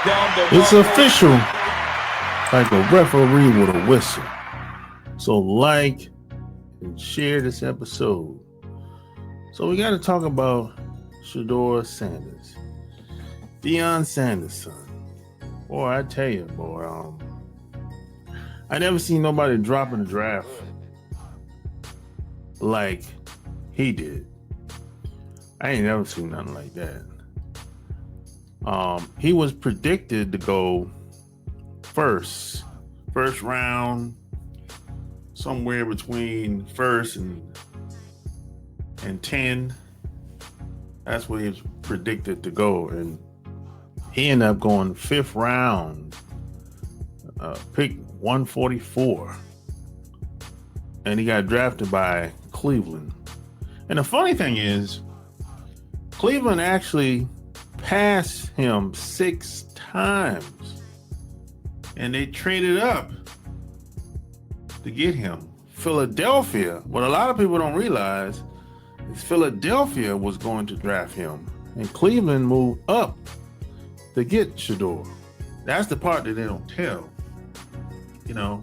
It's official, like a referee with a whistle. So like and share this episode. So we got to talk about Shedeur Sanders, Deion Sanders' son. Boy, I tell you, boy, I never seen nobody drop in the draft like he did. I ain't never seen nothing like that. He was predicted to go first round, somewhere between first and 10. That's where he was predicted to go, and he ended up going fifth round, pick 144, and he got drafted by Cleveland. And the funny thing is, Cleveland actually passed him 6 times, and they traded up to get him. Philadelphia, what a lot of people don't realize is Philadelphia was going to draft him, and Cleveland moved up to get Shedeur. That's the part that they don't tell, you know,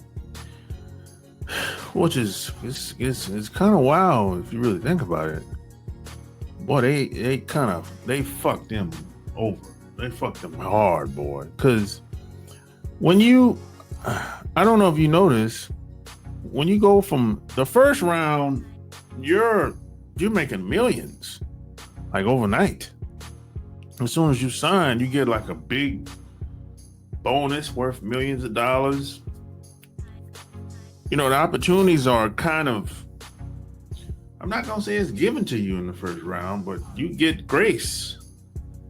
which is it's kind of wild if you really think about it. Boy, they fucked him over. They fucked him hard, boy. Because when I don't know if you notice, when you go from the first round, you're making millions, like overnight. As soon as you sign, you get like a big bonus worth millions of dollars. You know, the opportunities are kind of, I'm not gonna say it's given to you in the first round, but you get grace.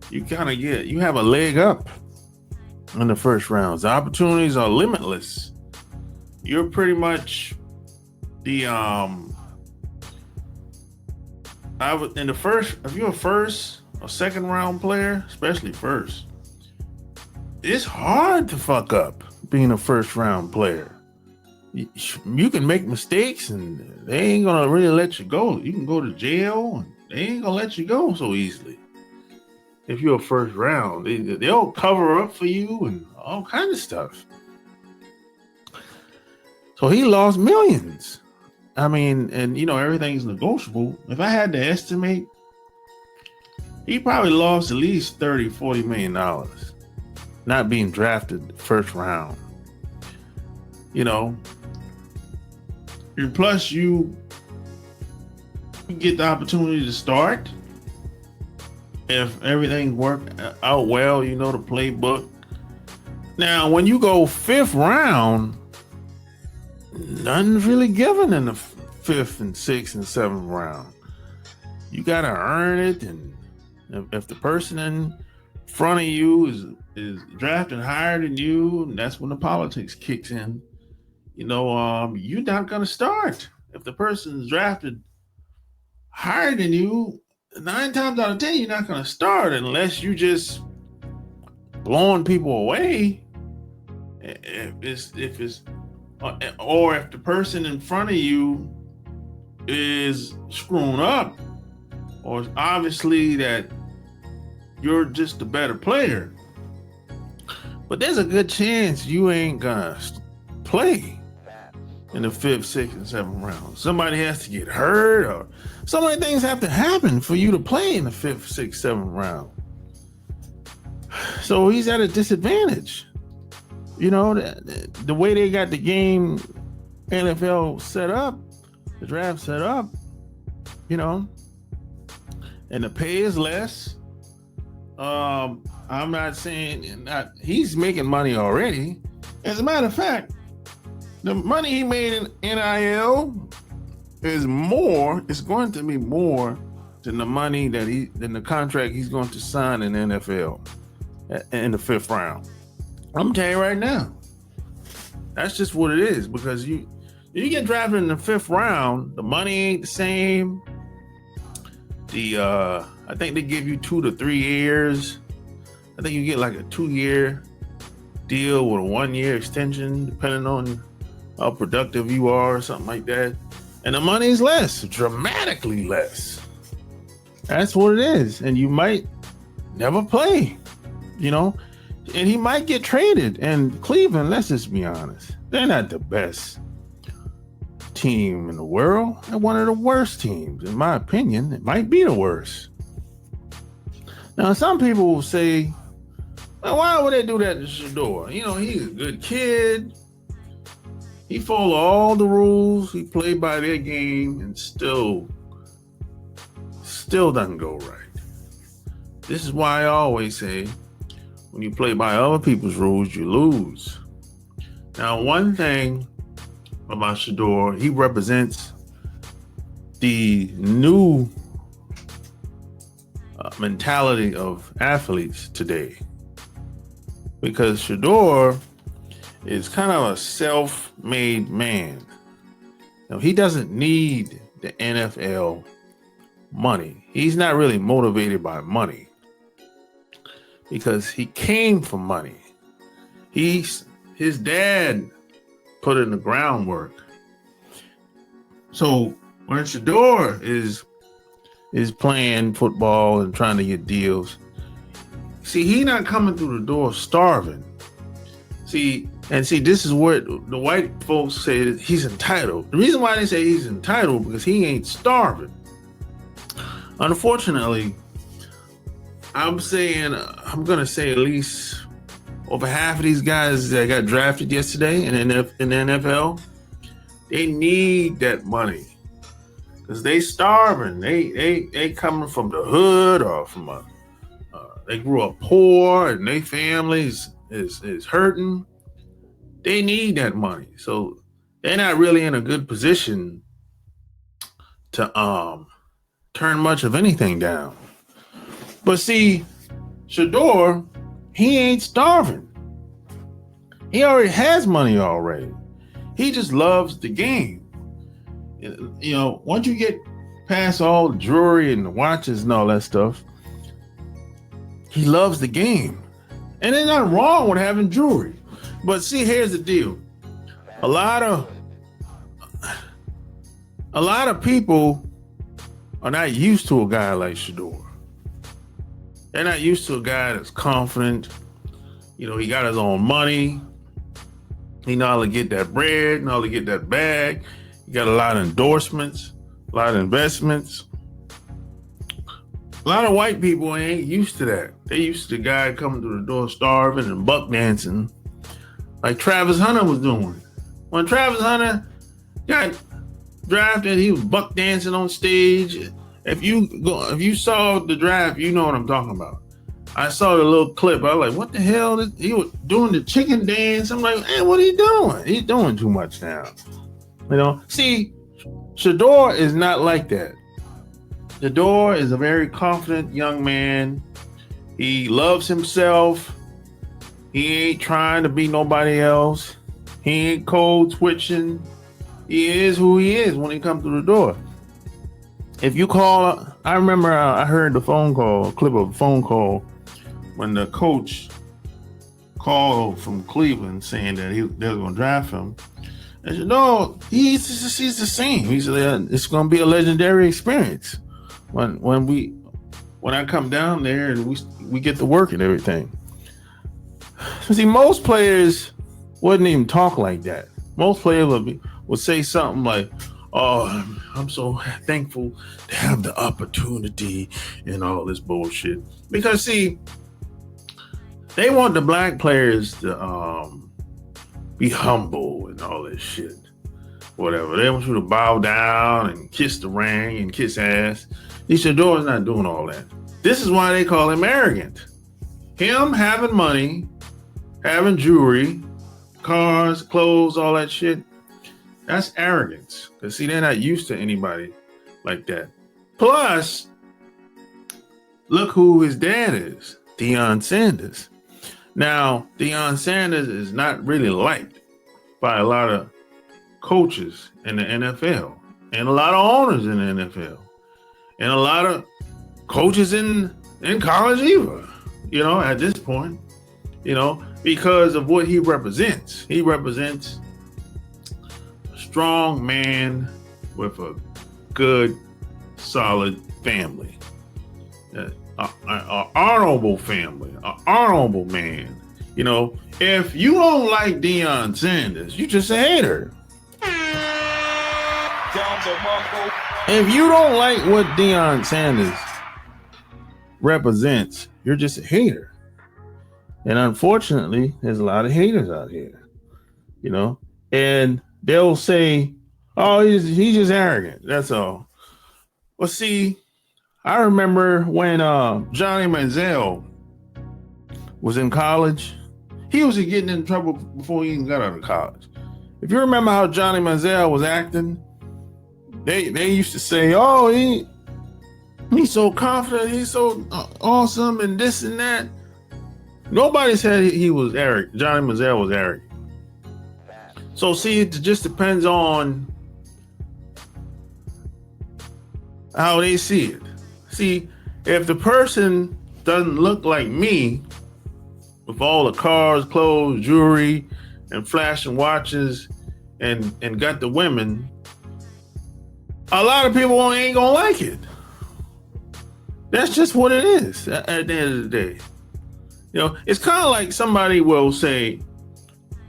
You have a leg up in the first rounds. The opportunities are limitless. You're pretty much if you're a first or second round player, especially first, it's hard to fuck up being a first round player. You can make mistakes and they ain't gonna really let you go. You can go to jail and they ain't gonna let you go so easily. If you're a first round, they'll cover up for you and all kinds of stuff. So he lost millions. I mean, and you know, everything's negotiable. If I had to estimate, he probably lost at least $30-40 million not being drafted first round. You know, and plus you get the opportunity to start if everything worked out well, you know, the playbook. Now, when you go fifth round, nothing's really given in the fifth and sixth and seventh round. You got to earn it, and if the person in front of you is drafted higher than you, and that's when the politics kicks in. You know, you're not going to start. If the person is drafted higher than you, 9 times out of 10, you're not going to start unless you just blowing people away. If the person in front of you is screwing up, or it's obviously that you're just a better player. But there's a good chance you ain't gonna play in the 5th, 6th, and 7th round. Somebody has to get hurt, or so many things have to happen for you to play in the 5th, 6th, 7th round. So he's at a disadvantage. You know, the way they got the game NFL set up, the draft set up, you know, and the pay is less. I'm not saying he's making money already. As a matter of fact, the money he made in NIL is going to be more than the money than the contract he's going to sign in the NFL in the 5th round. I'm telling you right now, that's just what it is, because you get drafted in the 5th round, the money ain't the same. I think they give you 2 to 3 years. I think you get like a 2-year deal with a 1-year extension, depending on how productive you are or something like that. And the money is less, dramatically less. That's what it is. And you might never play, you know. And he might get traded. And Cleveland, let's just be honest, they're not the best team in the world. They're one of the worst teams, in my opinion. It might be the worst. Now, some people will say, well, why would they do that to Shedeur? You know, he's a good kid. He followed all the rules. He played by their game and still doesn't go right. This is why I always say, when you play by other people's rules, you lose. Now, one thing about Shedeur, he represents the new mentality of athletes today. Because Shedeur is kind of a self-made man. Now, he doesn't need the NFL money. He's not really motivated by money because he came from money. His dad put in the groundwork. So when Shedeur is playing football and trying to get deals, see, he not coming through the door starving. See, this is what the white folks say that he's entitled. The reason why they say he's entitled because he ain't starving. Unfortunately, I'm gonna say at least over half of these guys that got drafted yesterday in the NFL, they need that money because they starving. They coming from the hood or from they grew up poor and their families is hurting. They need that money, so they're not really in a good position to turn much of anything down. But see, Shedeur, he ain't starving. He already has money already. He just loves the game. You know, once you get past all the jewelry and the watches and all that stuff, he loves the game. And there's nothing wrong with having jewelry. But see, here's the deal. A lot of people are not used to a guy like Shedeur. They're not used to a guy that's confident. You know, he got his own money. He know how to get that bread, know how to get that bag. He got a lot of endorsements, a lot of investments. A lot of white people ain't used to that. They used to the guy coming through the door starving and buck dancing like Travis Hunter was doing. When Travis Hunter got drafted, he was buck dancing on stage. If you saw the draft, you know what I'm talking about. I saw the little clip. I was like, what the hell? He was doing the chicken dance. I'm like, hey, what are you doing? He's doing too much now. You know, see, Shedeur is not like that. Shedeur is a very confident young man. He loves himself. He ain't trying to be nobody else. He ain't cold switching. He is who he is when he comes through the door. If you call, I remember I heard the clip of a phone call when the coach called from Cleveland saying that they were going to draft him. I said, no, he's the same. He said, it's going to be a legendary experience when I come down there and we get to work and everything. So see, most players wouldn't even talk like that. Most players would say something like, oh, I'm so thankful to have the opportunity and all this bullshit. Because see, they want the black players to be humble and all this shit. Whatever. They want you to bow down and kiss the ring and kiss ass. Shedeur's not doing all that. This is why they call him arrogant. Him having money, having jewelry, cars, clothes, all that shit, that's arrogance. Because see, they're not used to anybody like that. Plus, look who his dad is, Deion Sanders. Now, Deion Sanders is not really liked by a lot of coaches in the NFL and a lot of owners in the NFL and a lot of coaches in college either, you know, at this point, you know, because of what he represents. He represents a strong man with a good, solid family, an honorable family, an honorable man. You know, if you don't like Deion Sanders, you just a hater. If you don't like what Deion Sanders represents, you're just a hater. And unfortunately, there's a lot of haters out here, you know, and they'll say, oh, he's just arrogant. That's all. Well, see, I remember when Johnny Manziel was in college, he was getting in trouble before he even got out of college. If you remember how Johnny Manziel was acting, they used to say, oh, he's so confident, he's so awesome, and this and that. Nobody said he was arrogant. Johnny Manziel was arrogant. So see, it just depends on how they see it. See, if the person doesn't look like me, with all the cars, clothes, jewelry, and flashing watches, and got the women, a lot of people ain't gonna like it. That's just what it is at the end of the day. You know, it's kind of like somebody will say,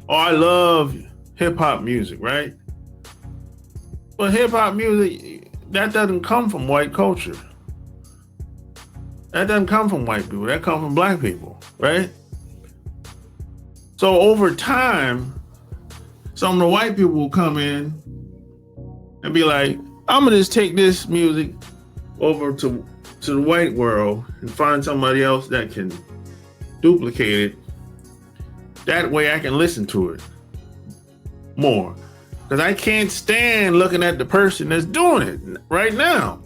oh, I love hip-hop music, right? But hip-hop music, that doesn't come from white culture. That doesn't come from white people. That comes from black people, right? So over time, some of the white people will come in and be like, I'm gonna just take this music over to the white world and find somebody else that can duplicate it. That way I can listen to it more. Because I can't stand looking at the person that's doing it right now.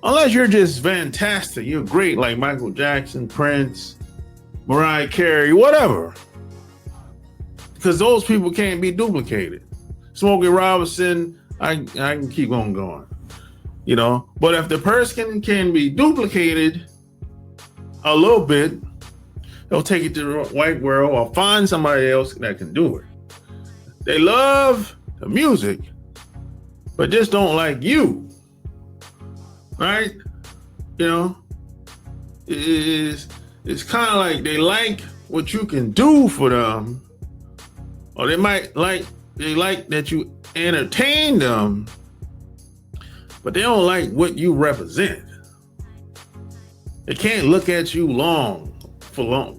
Unless you're just fantastic, you're great, like Michael Jackson, Prince, Mariah Carey, whatever. Because those people can't be duplicated. Smokey Robinson, I can keep on going. You know, but if the person can be duplicated a little bit, they'll take it to the white world or find somebody else that can do it. They love the music, but just don't like you. Right? You know, it's kind of like they like what you can do for them, or they like that you entertain them, but they don't like what you represent. They can't look at you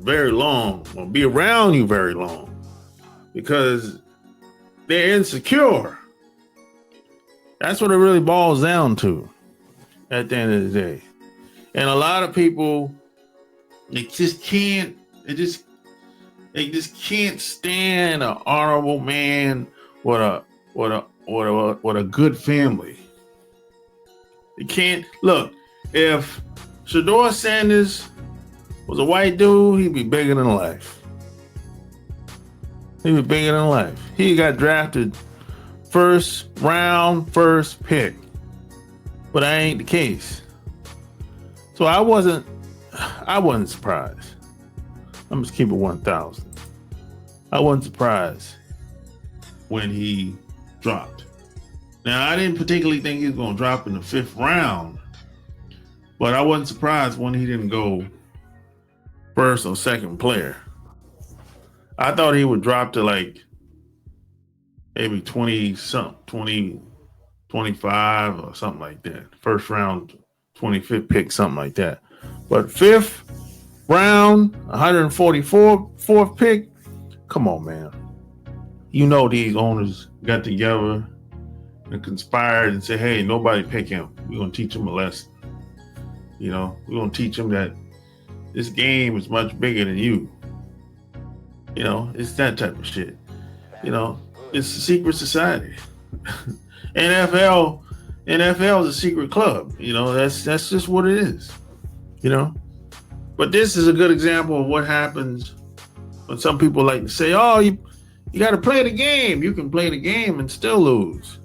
very long, or be around you very long, because they're insecure. That's what it really boils down to at the end of the day. And a lot of people, they just can't stand an honorable man with a good family. They can't look. If Shedeur Sanders was a white dude, he'd be bigger than life. He'd be bigger than life. He got drafted first round, first pick. But that ain't the case. So I wasn't surprised. I'm just keep it 1,000. I wasn't surprised when he dropped. Now, I didn't particularly think he was going to drop in the 5th round, but I wasn't surprised when he didn't go first or second player. I thought he would drop to like maybe 20, 25 or something like that. First round, 25th pick, something like that. But 5th round, 144th pick. Come on, man. You know these owners got together and conspired and said, hey, nobody pick him. We're going to teach him a lesson. You know, we're going to teach him that this game is much bigger than you. You know, it's that type of shit. You know, it's a secret society. NFL is a secret club. You know, that's just what it is. You know, but this is a good example of what happens when some people like to say, oh, you got to play the game. You can play the game and still lose.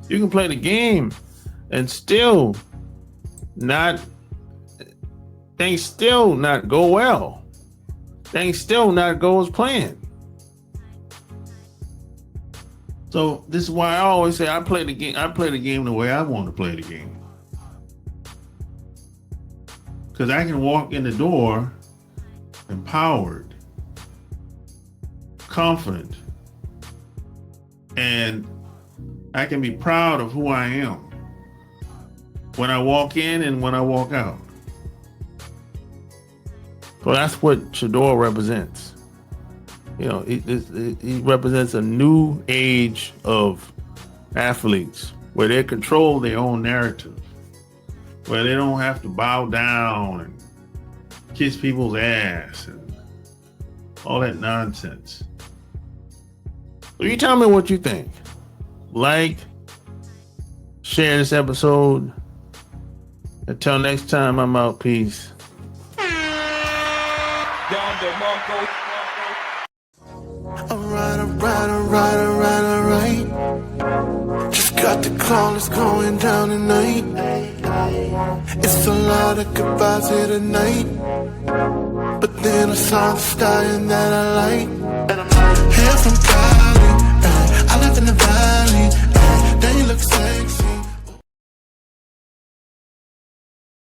You can play the game and still things still not go well. Things still not go as planned. So this is why I always say I play the game the way I want to play the game. Because I can walk in the door empowered. confident, and I can be proud of who I am when I walk in and when I walk out. So that's what Shedeur represents. You know, he represents a new age of athletes where they control their own narrative, where they don't have to bow down and kiss people's ass and all that nonsense. So you tell me what you think. Like, share this episode. Until next time, I'm out. Peace. Alright. Just got the call, it's going down tonight. It's a lot of goodbyes here tonight, but then I saw the stallion that I like. Hair from Cali, I live in the valley, then you look sexy.